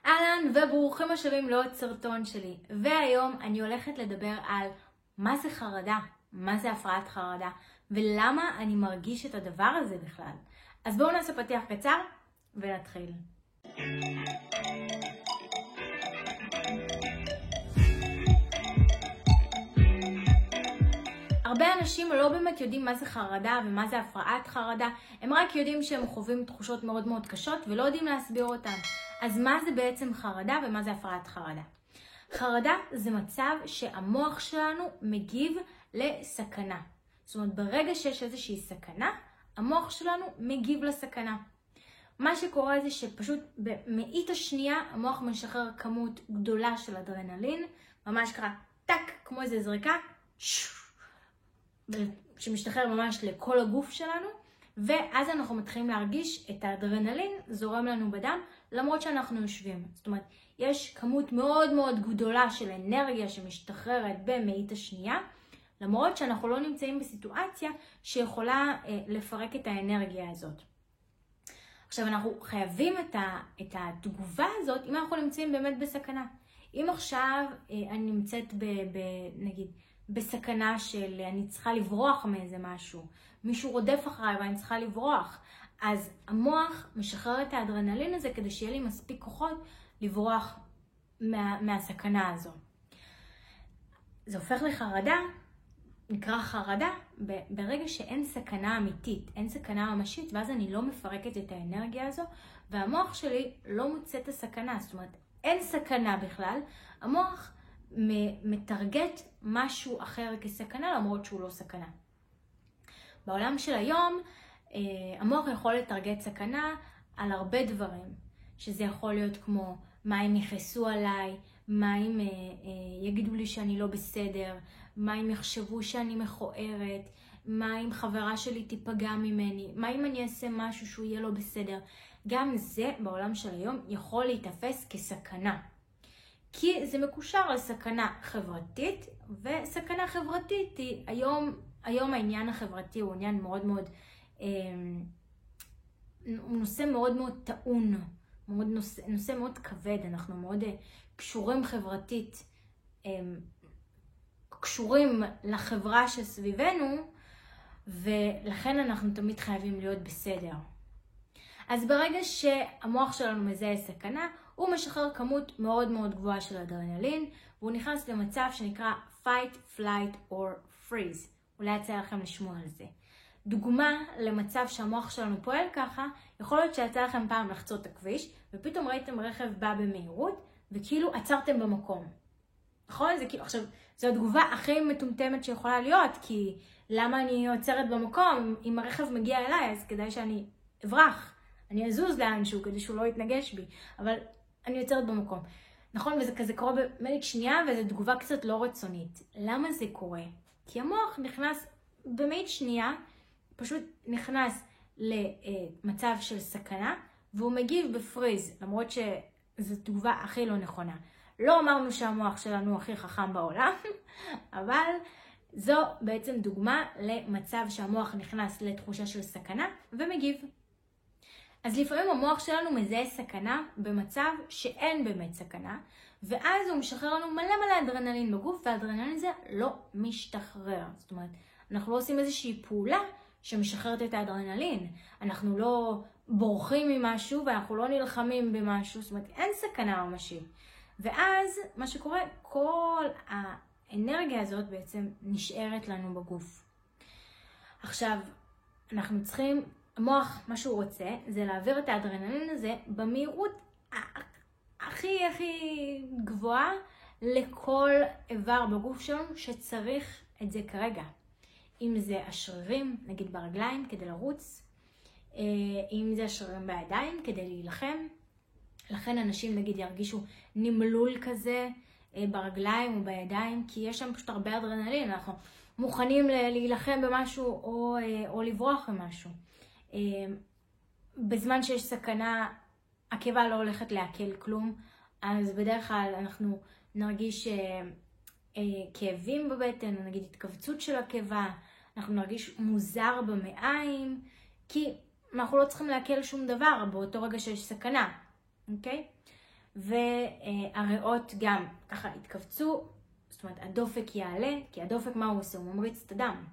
אהלן וברוכים השבים לעוד סרטון שלי. והיום אני הולכת לדבר על מה זה חרדה, מה זה הפרעת חרדה, ולמה אני מרגיש את הדבר הזה בכלל. אז בואו נעשה פתיח קצר ונתחיל. הרבה אנשים לא באמת יודעים מה זה חרדה ומה זה הפרעת חרדה, הם רק יודעים שהם חווים תחושות מאוד מאוד קשות ולא יודעים להסביר אותן. אז מה זה בעצם חרדה ומה זה הפרעת חרדה? חרדה זה מצב שהמוח שלנו מגיב לסכנה. זאת אומרת, ברגע שיש איזושהי סכנה, המוח שלנו מגיב לסכנה. מה שקורה זה שפשוט במאית השנייה המוח משחרר כמות גדולה של אדרנלין, ממש קרה טק, כמו איזה זריקה, שמשתחרר ממש לכל הגוף שלנו, ואז אנחנו מתחילים להרגיש את האדרנלין זורם לנו בדם, למרות שאנחנו יושבים. זאת אומרת, יש כמות מאוד מאוד גדולה של אנרגיה שמשתחררת במאית השנייה, למרות שאנחנו לא נמצאים בסיטואציה שיכולה לפרק את האנרגיה הזאת. עכשיו, אנחנו חייבים את התגובה הזאת אם אנחנו נמצאים באמת בסכנה. אם עכשיו אני נמצאת נגיד, בסכנה של אני צריכה לברוח מאיזה משהו, מישהו רודף אחריי ואני צריכה לברוח, אז המוח משחרר את האדרנלין הזה כדי שיהיה לי מספיק כוחות לברוח מהסכנה הזו. זה הופך לחרדה, נקרא חרדה, ברגע שאין סכנה אמיתית, אין סכנה ממשית, ואז אני לא מפרקת את האנרגיה הזו, והמוח שלי לא מוצא את הסכנה, זאת אומרת, אין סכנה בכלל, המוח מטרגט משהו אחר כסכנה, למרות שהוא לא סכנה. בעולם של היום, המוח יכול לטרגט סכנה על הרבה דברים, שזה יכול להיות כמו מה אם יכעסו עליי, מה אם יגידו לי שאני לא בסדר, מה אם יחשבו שאני מכוערת, מה אם חברה שלי תיפגע ממני, מה אם אני אעשה משהו שהוא יהיה לא בסדר. גם זה בעולם של היום יכול להתאפס כסכנה. כי זה מקושר לסכנה חברתית, וסכנה חברתית היא היום העניין החברתי הוא עניין מאוד מאוד, הוא נושא מאוד מאוד טעון, נושא מאוד כבד, אנחנו מאוד קשורים חברתית, קשורים לחברה שסביבנו, ולכן אנחנו תמיד חייבים להיות בסדר. אז ברגע שהמוח שלנו מזהה סכנה, הוא משחרר כמות מאוד מאוד גבוהה של אדרנלין, והוא נכנס למצב שנקרא fight, flight or freeze. אולי יצא לכם לשמוע על זה. דוגמה למצב שהמוח שלנו פועל ככה, יכול להיות שיצא לכם פעם לחצות את הכביש, ופתאום ראיתם רכב בא במהירות, וכאילו עצרתם במקום. נכון? זה כאילו, עכשיו, זו התגובה הכי מטומטמת שיכולה להיות, כי למה אני עוצרת במקום? אם הרכב מגיע אליי, אז כדאי שאני אברח. אני אזוז לאנשהו כדי שהוא לא יתנגש בי, אבל אני יוצרת במקום. נכון? וזה כזה קורה במאית שנייה, וזו תגובה קצת לא רצונית. למה זה קורה? כי המוח נכנס במאית שנייה, פשוט נכנס למצב של סכנה, והוא מגיב בפריז, למרות שזו תגובה הכי לא נכונה. לא אמרנו שהמוח שלנו הכי חכם בעולם, אבל זו בעצם דוגמה למצב שהמוח נכנס לתחושה של סכנה ומגיב. אז לפעמים המוח שלנו מזהה סכנה במצב שאין באמת סכנה, ואז הוא משחרר לנו מלא אדרנלין בגוף, והאדרנלין הזה לא משתחרר. זאת אומרת, אנחנו לא עושים איזושהי פעולה שמשחררת את האדרנלין. אנחנו לא בורחים ממשהו ואנחנו לא נלחמים במשהו, זאת אומרת, אין סכנה ממשית. ואז מה שקורה, כל האנרגיה הזאת בעצם נשארת לנו בגוף. עכשיו, אנחנו צריכים, המוח, מה שהוא רוצה, זה להעביר את האדרנלין הזה במהירות הכי גבוהה לכל איבר בגוף שלנו שצריך את זה כרגע. אם זה השרירים, נגיד ברגליים, כדי לרוץ, אם זה השרירים בידיים, כדי להילחם. לכן אנשים נגיד ירגישו נמלול כזה ברגליים או בידיים, כי יש שם פשוט הרבה אדרנלין, אנחנו מוכנים להילחם במשהו או לברוח ממשהו. בזמן שיש סכנה, הקיבה לא הולכת להקל כלום, אז בדרך כלל אנחנו נרגיש כאבים בבטן, או נגיד התכווצות של הקיבה, אנחנו נרגיש מוזר במעיים, כי אנחנו לא צריכים להקל שום דבר באותו רגע שיש סכנה, אוקיי? והריאות גם ככה התכווצו, זאת אומרת הדופק יעלה, כי הדופק מה הוא עושה? הוא ממריץ את הדם.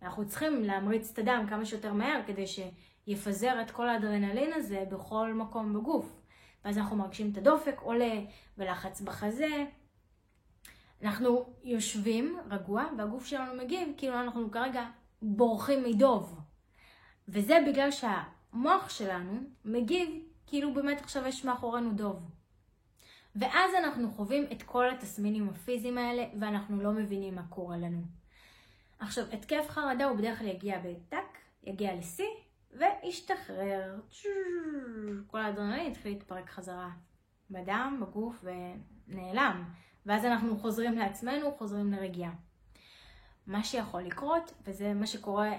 אנחנו צריכים להמריץ את הדם כמה שיותר מהר כדי שיפזר את כל האדרנלין הזה בכל מקום בגוף. ואז אנחנו מרגישים את הדופק עולה ולחץ בחזה. אנחנו יושבים רגוע והגוף שלנו מגיב כאילו אנחנו כרגע בורחים מדוב. וזה בגלל שהמוח שלנו מגיב כאילו באמת עכשיו יש מאחורינו דוב. ואז אנחנו חווים את כל התסמינים הפיזיים האלה ואנחנו לא מבינים מה קורה לנו. עכשיו, התקף חרדה הוא בדרך כלל יגיע בטק, יגיע לשיא וישתחרר. כל האדרנלין התחיל להתפרק חזרה בדם, בגוף ונעלם. ואז אנחנו חוזרים לעצמנו, חוזרים לרגיעה. מה שיכול לקרות, וזה מה שקורה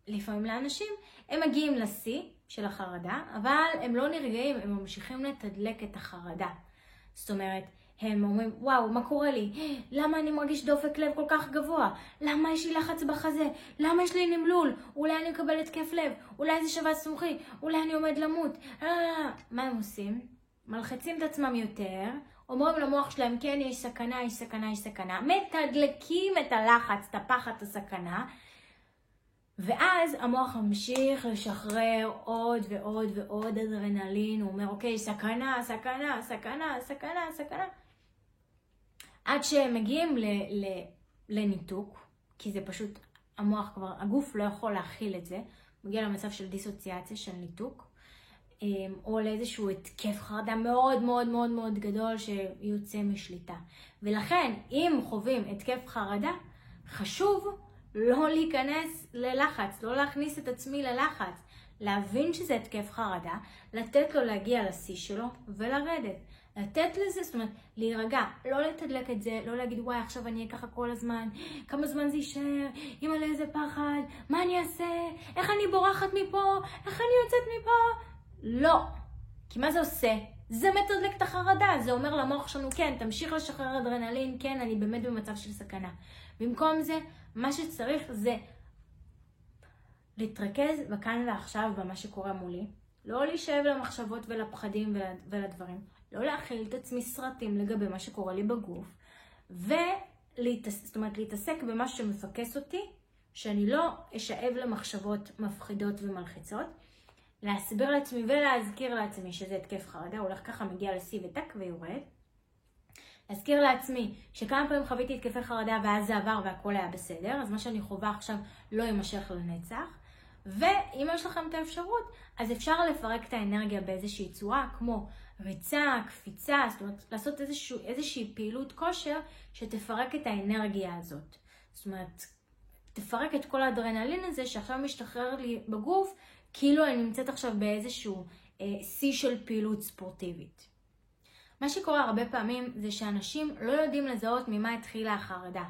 לפעמים לאנשים, הם מגיעים לשיא של החרדה, אבל הם לא נרגעים, הם ממשיכים לתדלק את החרדה. זאת אומרת, הם אומרים, וואו, מה קורה לי? למה אני מרגיש דופק לב כל כך גבוה? למה יש לי לחץ בחזה? למה יש לי נמלול? אולי אני מקבל התקף לב? אולי זה שבץ מוחי? אולי אני עומד למות? מה הם עושים? מלחצים את עצמם יותר, אומרים למוח שלהם, כן, יש סכנה, יש סכנה, יש סכנה, מתדלקים את הלחץ, את הפחד, את הסכנה, ואז המוח ממשיך לשחרר עוד ועוד ועוד אדרנלין, הוא אומר, אוקיי, סכנה, סכנה, סכנה, סכנה, סכנה, עד שהם מגיעים לניתוק, כי זה פשוט, המוח כבר, הגוף לא יכול להכיל את זה, מגיע למצב של דיסוציאציה, של ניתוק, או לאיזשהו התקף חרדה מאוד מאוד מאוד מאוד גדול שיוצא משליטה. ולכן, אם חווים התקף חרדה, חשוב לא להיכנס ללחץ, לא להכניס את עצמי ללחץ, להבין שזה התקף חרדה, לתת לו להגיע לשיא שלו ולרדת. לתת לזה, זאת אומרת, להירגע, לא לתדלק את זה, לא להגיד, וואי, עכשיו אני אהיה ככה כל הזמן, כמה זמן זה יישאר, אמא לי איזה פחד, מה אני אעשה, איך אני בורחת מפה, איך אני יוצאת מפה? לא. כי מה זה עושה? זה מתדלק את החרדה, זה אומר למוח שלנו, כן, תמשיך לשחרר אדרנלין, כן, אני באמת במצב של סכנה. במקום זה, מה שצריך זה להתרכז בכאן ועכשיו במה שקורה מולי, לא להישאב למחשבות ולפחדים ולדברים, לא להכיל את עצמי סרטים לגבי מה שקורה לי בגוף, זאת אומרת, להתעסק במה שמפקס אותי, שאני לא אשאב למחשבות מפחידות ומלחיצות, להסביר לעצמי ולהזכיר לעצמי שזה התקף חרדה, הולך ככה, מגיע לשיא וטק ויורד. להזכיר לעצמי שכמה פעמים חוויתי התקפי חרדה ואז זה עבר והכל היה בסדר, אז מה שאני חווה עכשיו לא יימשך לנצח. ואם יש לכם את האפשרות, אז אפשר לפרק את האנרגיה באיזושהי צורה, כמו ריצה, קפיצה, זאת אומרת, לעשות איזושהי פעילות כושר שתפרק את האנרגיה הזאת. זאת אומרת, תפרק את כל האדרנלין הזה שעכשיו משתחרר לי בגוף, כאילו אני נמצאת עכשיו באיזשהו שיא של פעילות ספורטיבית. מה שקורה הרבה פעמים זה שאנשים לא יודעים לזהות ממה התחילה החרדה.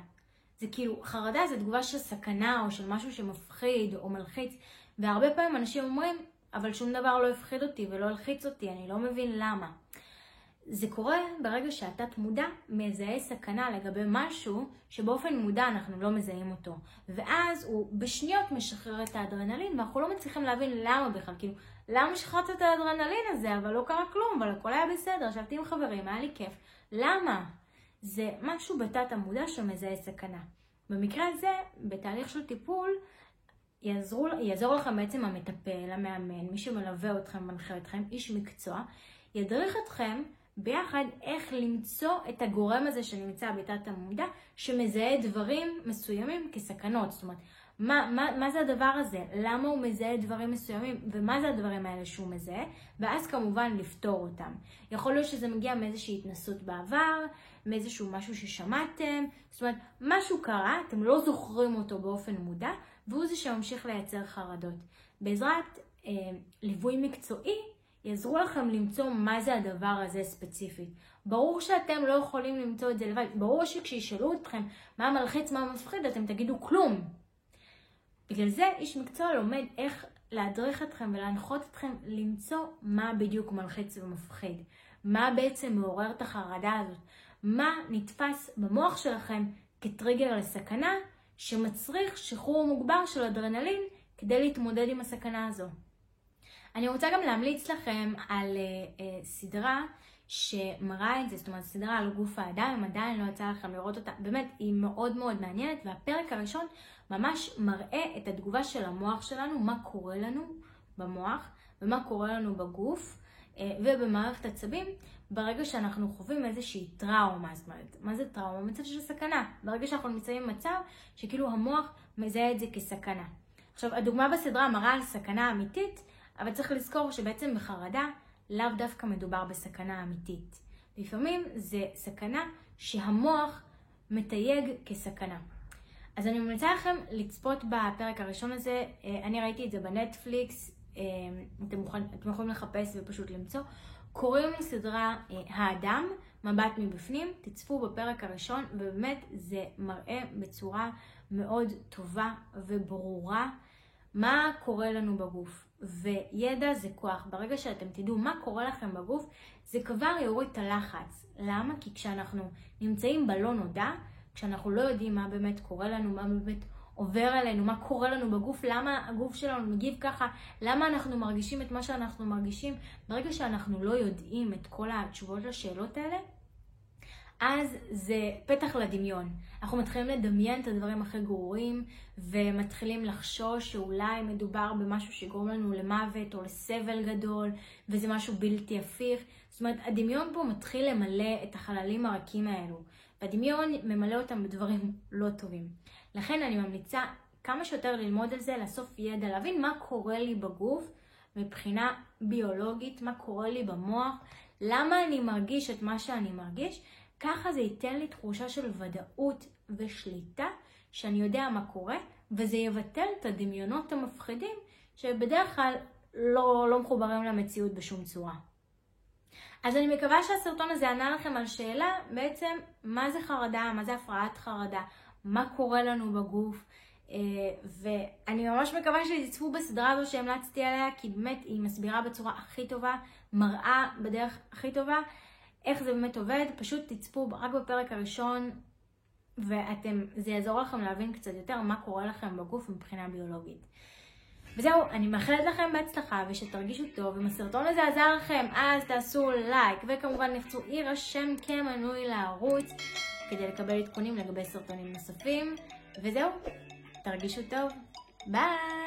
זה כאילו, חרדה זה תגובה של סכנה או של משהו שמפחיד או מלחיץ, והרבה פעמים אנשים אומרים, אבל שום דבר לא הפחיד אותי ולא הלחיץ אותי, אני לא מבין למה. זה קורה ברגע שהתת מודע מזהה סכנה לגבי משהו שבאופן מודע אנחנו לא מזהים אותו. ואז הוא בשניות משחרר את האדרנלין ואנחנו לא מצליחים להבין למה בכלל. כאילו, למה שחררת את האדרנלין הזה אבל לא קרה כלום, אבל הכל היה בסדר, ישבתי עם חברים, היה לי כיף. למה? זה משהו בתת המודע שמזהה סכנה. במקרה הזה, בתהליך של טיפול, יעזור לכם בעצם המטפל, המאמן, מי שמלווה אתכם, מנחה אתכם, איש מקצוע, ידריך אתכם ביחד איך למצוא את הגורם הזה שנמצא בתת המודע, שמזהה דברים מסוימים כסכנות. זאת אומרת, מה זה הדבר הזה? למה הוא מזהה דברים מסוימים? ומה זה הדברים האלה שהוא מזהה? ואז כמובן לפתור אותם. יכול להיות שזה מגיע מאיזושהי התנסות בעבר, מאיזשהו משהו ששמעתם. זאת אומרת, משהו קרה, אתם לא זוכרים אותו באופן מודע, והוא זה שממשיך לייצר חרדות. בעזרת ליווי מקצועי, יעזרו לכם למצוא מה זה הדבר הזה ספציפית. ברור שאתם לא יכולים למצוא את זה לבד. ברור שכשישאלו אתכם מה מלחיץ, מה מפחיד, אתם תגידו כלום. בגלל זה איש מקצוע לומד איך להדריך אתכם ולהנחות אתכם למצוא מה בדיוק מלחיץ ומפחיד. מה בעצם מעורר את החרדה הזאת. מה נתפס במוח שלכם כטריגר לסכנה שמצריך שחרור מוגבר של אדרנלין כדי להתמודד עם הסכנה הזו. אני רוצה גם להמליץ לכם על סדרה שמראה את זה, זאת אומרת סדרה על גוף האדם, אם עדיין לא יצא לכם לראות אותה, באמת היא מאוד מאוד מעניינת, והפרק הראשון ממש מראה את התגובה של המוח שלנו, מה קורה לנו במוח ומה קורה לנו בגוף ובמערכת עצבים, ברגע שאנחנו חווים איזושהי טראומה. זאת אומרת, מה זה טראומה? מצב של סכנה. ברגע שאנחנו נמצאים במצב שכאילו המוח מזהה את זה כסכנה. עכשיו, הדוגמה בסדרה מראה על סכנה אמיתית, אבל צריך לזכור שבעצם בחרדה לאו דווקא מדובר בסכנה אמיתית. לפעמים זה סכנה שהמוח מתייג כסכנה. אז אני ממליצה לכם לצפות בפרק הראשון הזה, אני ראיתי את זה בנטפליקס, אתם יכולים לחפש ופשוט למצוא. קוראים לסדרה האדם, מבט מבפנים, תצפו בפרק הראשון, ובאמת זה מראה בצורה מאוד טובה וברורה מה קורה לנו בגוף. וידע זה כוח. ברגע שאתם תדעו מה קורה לכם בגוף, זה כבר יוריד את הלחץ. למה? כי כשאנחנו נמצאים בלא נודע, כשאנחנו לא יודעים מה באמת קורה לנו, מה באמת עובר עלינו, מה קורה לנו בגוף, למה הגוף שלנו מגיב ככה, למה אנחנו מרגישים את מה שאנחנו מרגישים, ברגע שאנחנו לא יודעים את כל התשובות לשאלות האלה, אז זה פתח לדמיון. אנחנו מתחילים לדמיין את הדברים הכי גרועים, ומתחילים לחשוש שאולי מדובר במשהו שגורם לנו למוות או לסבל גדול, וזה משהו בלתי הפיך. זאת אומרת, הדמיון פה מתחיל למלא את החללים הרכים האלו, והדמיון ממלא אותם בדברים לא טובים. לכן אני ממליצה כמה שיותר ללמוד על זה, לאסוף ידע, להבין מה קורה לי בגוף מבחינה ביולוגית, מה קורה לי במוח, למה אני מרגיש את מה שאני מרגיש. ככה זה ייתן לי תחושה של ודאות ושליטה, שאני יודע מה קורה, וזה יבטל את הדמיונות המפחידים, שבדרך כלל לא מחוברים למציאות בשום צורה. אז אני מקווה שהסרטון הזה ענה לכם על שאלה, בעצם מה זה חרדה, מה זה הפרעת חרדה, מה קורה לנו בגוף, ואני ממש מקווה שתצפו בסדרה הזו שהמלצתי עליה, כי באמת היא מסבירה בצורה הכי טובה, מראה בדרך הכי טובה, איך זה באמת עובד. פשוט תצפו רק בפרק הראשון, זה יעזור לכם להבין קצת יותר מה קורה לכם בגוף מבחינה ביולוגית. וזהו, אני מאחלת לכם בהצלחה ושתרגישו טוב. אם הסרטון הזה עזר לכם, אז תעשו לייק, וכמובן לחצו להירשם כמנוי לערוץ, כדי לקבל עדכונים לגבי סרטונים נוספים. וזהו, תרגישו טוב. ביי!